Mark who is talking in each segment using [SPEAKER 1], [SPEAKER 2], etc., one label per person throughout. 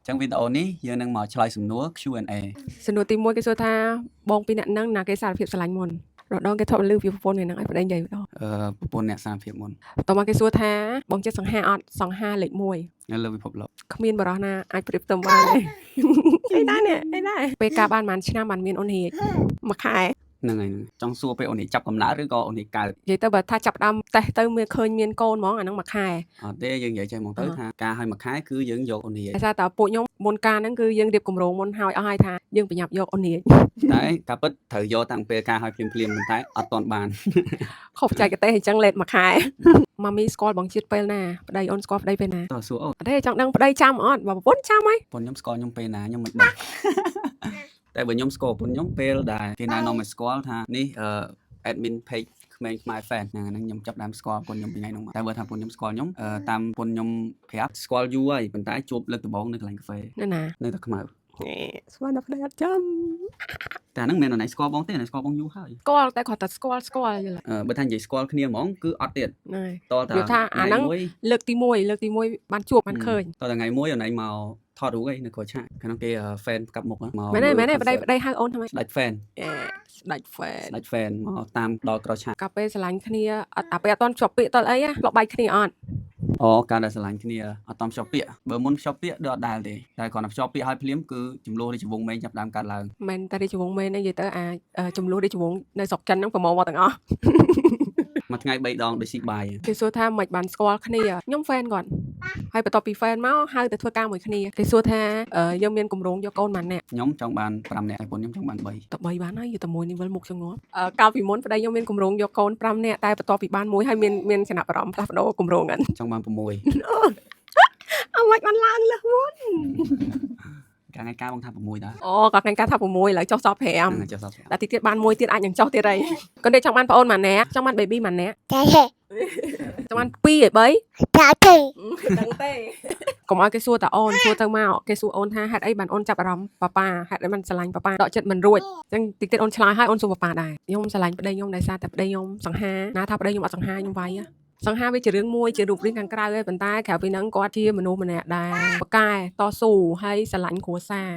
[SPEAKER 1] ចឹងវីដេអូនេះយើងនឹងមកឆ្លើយសំណួរ Q&A
[SPEAKER 2] សំណួរទី1គេសួរថាបងពីអ្នកហ្នឹងណាគេសារភាពស្រឡាញ់មុនរដងគេធ្លាប់លឺពីប្រពន្ធហ្នឹងឲ្យប្តីនិយាយម្ដង
[SPEAKER 1] ប្រពន្ធអ្នកសារភាពមុន
[SPEAKER 2] បន្តមកគេសួរថាបងចិត្តសង្ហាអត់សង្ហាលេខ1
[SPEAKER 1] នៅលើពិភពលោក
[SPEAKER 2] គ្មានបរិះណាអាចប្រៀបផ្ទឹមបានទេអីដែរនេះអីដែរពេលការបានមួយឆ្នាំបានមានអូនហៀមួយខែ
[SPEAKER 1] ហ្នឹងហើយចង់សួរពេលអូននេះចាប់កំណើតឬក៏អូននេះកើត
[SPEAKER 2] និយាយទៅបើថាចាប់ដើមតេស្តទៅមានឃើញមានកូនហ្មងអាហ្នឹងមួយខែ
[SPEAKER 1] អត់ទេយើងនិយាយចេះហ្មងទៅថាការឲ្យមួយខែគឺយើងយកអូននេះ
[SPEAKER 2] តែថាតើពួកខ្ញុំមុនការហ្នឹងគឺយើងរៀបគម្រោងមុនហើយអស់ហើយថាយើងប្រញាប់យកអូននេះ
[SPEAKER 1] តែការពិតត្រូវយកតាំងពេលការឲ្យភ្លាមប៉ុន្តែអត់ទាន់បាន
[SPEAKER 2] ខុសបច្ចេកទេសអញ្ចឹងលេតមួយខែម៉ាមីស្គាល់បងជាតិពេលណាប្តីអូនស្គាល់ប្តីពេលណា
[SPEAKER 1] តើសួរអូន
[SPEAKER 2] អត់ទេចង់ដឹងប្តីចាំអត់បើប្រពន្ធចាំហី
[SPEAKER 1] ប្រពន្ធខ្ញុំស្គាល់ខ្ញុំពេលណាខ្ញុំមិនដឹងតែបើខ្ញុំស្គាល់ប្រពន្ធខ្ញុំពេលដែលគេណែនាំឲ្យស្គាល់ថានេះadmin page ក្មេងខ្មែរ fan ហ្នឹងខ្ញុំចាប់ដើមស្គាល់ប្រពន្ធខ្ញុំពីថ្ងៃនោះមកតែបើថាប្រពន្ធខ្ញុំស្គាល់ខ្ញុំតាមប្រពន្ធខ្ញុំប្រាប់ស្គាល់យូរហើយប៉ុន្តែជួបលើកដំបូងនៅកន្លែងកាហ្វេ
[SPEAKER 2] នៅណា
[SPEAKER 1] នៅតែខ្មៅ
[SPEAKER 2] ស្គាល់តែប្តីអត់ចាំ
[SPEAKER 1] តែហ្នឹងមិនមែនអូនឯងស្គាល់បងទេអូនឯងស្គាល់បងយូរហើយ
[SPEAKER 2] ស្គាល់តែគាត់តែស្គាល់យល់
[SPEAKER 1] បើថានិយាយស្គាល់គ្នាហ្មងគឺអត់ទៀត
[SPEAKER 2] ហ្នឹង
[SPEAKER 1] តើ
[SPEAKER 2] និយាយថាអាហ្នឹងលើកទី1បានជួបបានឃើញ
[SPEAKER 1] តើថ្ងៃមួយអូនឯងមកថតរូបអីនៅក្រោយឆាកខាងនោះគេ fan កាប់មុខមក
[SPEAKER 2] មែនទេប្តីហៅអូនថាម៉េច
[SPEAKER 1] ស្ដាច់ fan
[SPEAKER 2] ស្ដាច់
[SPEAKER 1] fan មកតាមដល់ក្រោយឆាក
[SPEAKER 2] កាលពេលស្រឡាញ់គ្នាអត់ពេលអត់ទាន់ជាប់ពាក្យតល់អីធ្លាប់បែកគ្នាអត់
[SPEAKER 1] អូការដែលស្រឡាញ់គ្នាអត់តំភ្ជាប់ពាក្យបើមុនភ្ជាប់ពាក្យដូចអត់ដែលទេតែគ្រាន់តែភ្ជាប់ពាក្យឲ្យភ្លាមគឺចំនួនរាជវង្សមេងចាប់ដើមកាត់ឡើង
[SPEAKER 2] មែនតែរាជវង្សមេងនិយាយទៅអាចំនួនរាជវង្សនៅស្រុកចិនហ្នឹងប្រមូលមកទាំងអស់
[SPEAKER 1] មួយថ្ងៃ3ដងដូចស៊ីបាយ
[SPEAKER 2] គេសួរថាមិនបានស្គាល់គ្នាខ្ញុំ fan គាត់ហើយបន្ទាប់ពី fan មកហៅទៅធ្វើការមួយគ្នាគេសួរថាយើងមានគម្រោងយកកូនប៉ុន្មាននាក់
[SPEAKER 1] ខ្ញុំចង់បាន5នាក់ហើយប្រពន្ធខ្ញុំចង់បាន3
[SPEAKER 2] តែ3បានហើយតែមួយនេះវិលមុខចងប់កាលពីមុនប្តីខ្ញុំមានគម្រោងយកកូន5នាក់តែបន្ទាប់ពីបានមួយហើយមានចំណាប់អារម្មណ៍ផ្លាស់ប្ដូរគម្រោងហ្នឹង
[SPEAKER 1] ចង់បាន6
[SPEAKER 2] អត់មិនបានឡើងលើសមុន
[SPEAKER 1] កាលថ្ងៃការបងថា6ដែរ
[SPEAKER 2] អូក៏ថ្ងៃការថា6ឡើយចុះសល់5
[SPEAKER 1] ចុះសល់5
[SPEAKER 2] តែទៀតបានមួយទៀតអាចនឹងចុះទៀតហើយគាត់ទេចង់បានប្អូនម៉ាក់ណាចង់បាន baby ម៉ាក់ណា
[SPEAKER 3] ចា
[SPEAKER 2] ចង់បាន2ហើយ3
[SPEAKER 3] ចាទេ
[SPEAKER 2] ដឹងទេកុំឲ្យគេសួរតាអូនសួរទៅមកគេសួរអូនថាហេតុអីបានអូនចាប់អារម្មណ៍ប៉ាប៉ាហេតុអីបានស្រឡាញ់ប៉ាប៉ាដកចិត្តមិនរួចអញ្ចឹងតិចទៀតអូនឆ្លើយឲ្យអូនសួរប៉ាប៉ាដែរខ្ញុំស្រឡាញ់ប្តីខ្ញុំដោយសារតែប្តីខ្ញុំសង្ហាណាថាប្តីខ្ញុំអត់សង្ហាខ្ញុំវាយសង្ហាវាជារឿងមួយជារូបរាងខាងក្រៅឯងប៉ុន្តែក្រៅពីហ្នឹងគាត់ជាមនុស្សម្នាក់ដែលប្រកែតស៊ូហើយស្រឡាញ់គ្រួសារ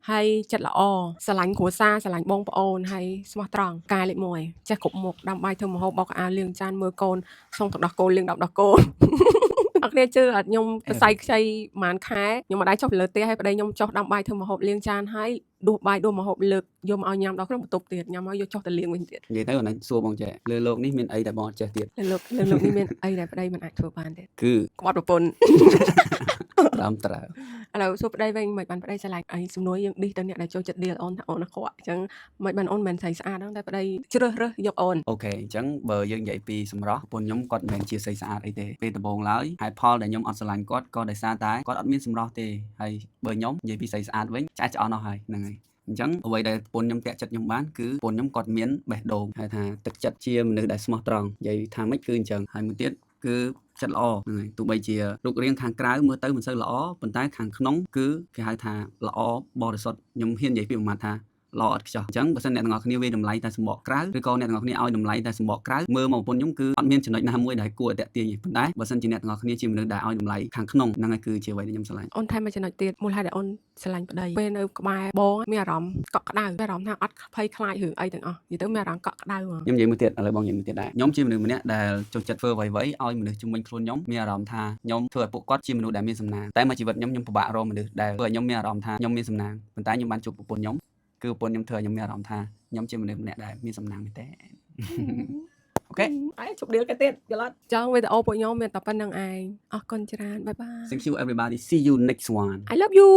[SPEAKER 2] ហើយចិត្តល្អស្រឡាញ់គ្រួសារស្រឡាញ់បងប្អូនហើយស្មោះត្រង់កាយលេខ1ចេះគ្រប់មុខដាំបាយធ្វើម្ហូបបោកអាវលាងចានមើលកូនក្នុងទឹកដោះគោលាង10ដោះគោអត់គ្នាជឿអត់ខ្ញុំសរសៃខ្ចីប្រហែលខែខ្ញុំមិនដែរចុះលើផ្ទះហើយប្តីខ្ញុំចុះដាំបាយធ្វើម្ហូបលាងចានហើយដួសបាយដួសម្ហូបលើកយកមកឲ្យញ៉ាំដល់ក្នុងបន្ទប់ទៀតញ៉ាំមកយកចុះទៅលាងវិញទៀត
[SPEAKER 1] និយាយទៅអូនឯងសួរបងចេះលើលោកនេះមានអីដែលបងអត់ចេះទៀត
[SPEAKER 2] លើលោកនេះមានអីដែលប្តីមិនអាចធ្វើបានទៀត
[SPEAKER 1] គឺ
[SPEAKER 2] ក្បត់ប្រពន្ធ
[SPEAKER 1] តាមត្រូវ
[SPEAKER 2] ឥឡូវសួរប្តីវិញមិនបានប្តីឆ្លាញ់អីសំណួរយើងឌីសទៅអ្នកដែលចូលចិត្តឌីលអូនថាអូនអក្រក់អញ្ចឹងមិនបានអូនមិនស្អីស្អាតហ្នឹងតែប្តីជ្រើសរើសយកអូន
[SPEAKER 1] អូខេអញ្ចឹងបើយើងនិយាយពីសម្រស់ប្រពន្ធខ្ញុំគាត់មិនមែនជាស្អីស្អាតអីទេពេលដំបូងឡើយហេតុផលដែលខ្ញុំអត់ស្រឡាញ់គាត់ក៏ដោយសារតែគាត់អត់មានសម្រស់ទេហើយបើខ្ញុំនិយាយពីស្អីស្អាតវិញឆ្អែតឆ្អន់អស់ហើយហ្នឹងហើយអញ្ចឹងអ្វីដែលប្រពន្ធខ្ញុំតាក់ចិត្តខ្ញុំបានគឺប្រពន្ធខ្ញុំគាត់មានបេះដូងហៅថាទឹកចិត្តជាមនុស្សដែលស្មោះត្រង់និយាយថាម៉េចគឺអញ្ចឹងហើយមួយទៀតគឺចិត្តល្អហ្នឹងហើយទោះបីជារូបរាងខាងក្រៅមើលទៅមិនសូវល្អប៉ុន្តែខាងក្នុងគឺគេហៅថាល្អបរិសុទ្ធខ្ញុំហ៊ាននិយាយពីប្រមាថថាល្អអត់ខ្ចោះអញ្ចឹងបើសិនអ្នកទាំងអស់គ្នាវាតម្លៃតែសម្បកក្រៅឬក៏អ្នកទាំងអស់គ្នាឲ្យតម្លៃតែសម្បកក្រៅមើលមកប្រពន្ធខ្ញុំគឺអត់មានចំណុចណាមួយដែលគួរឲ្យតាក់ទាញទេប៉ុន្តែបើសិនជាអ្នកទាំងអស់គ្នាជាមនុស្សដែលឲ្យតម្លៃខាងក្នុងហ្នឹងហើយគឺជាអ្វីដែលខ្ញុំស្រឡាញ់
[SPEAKER 2] អូនថែមមួយចំណុចទៀតមូលហេតុដែលអូនស្រឡាញ់ប្តីពេលនៅក្បែរបងមានអារម្មណ៍កក់ក្ដៅមានអារម្មណ៍ថាអត់ភ័យខ្លាចរឿងអីទាំងអស់និយាយទៅមានអារម្មណ៍កក់ក្ដៅហ្មង
[SPEAKER 1] ខ្ញុំនិយាយមួយទៀតឥឡូវបងនិយាយមួយទៀតដែរខ្ញុំជាមនុស្សម្នាក់ដែលចូលចិត្តធ្វើអ្វីៗឲ្យមនុស្សជំនាញខ្លួនខ្ញុំមានអារម្មណ៍ថាខ្ញុំធ្វើឲ្យពួកគាត់ជាមនុស្សដែលមានសំណាងតែមួយជីវិតខ្ញុំពិបាករកមនុស្សដែលធ្វើឲ្យខ្ញុំមានអារម្មណ៍ថាខ្ញុំមានសំណាងប៉ុន្តែខ្ញុំបានជួបប្រពន្ធខ្ញុំគឺប្រពន្ធខ្ញុំធ្វើឲ្យខ្ញុំមានអារម្មណ៍ថាខ្ញុំជាមនុស្សម្នាក់ដែលមានសំណាងមែនទេអូខេ
[SPEAKER 2] អីជប់ឌីលគេទៀតយល់អត់ចង់វីដេអូពួកខ្ញុំមានតែប៉ុណ្្នឹងឯងអរគុណច្រើនបាយបាយ
[SPEAKER 1] Thank you everybody see you next one
[SPEAKER 2] I love you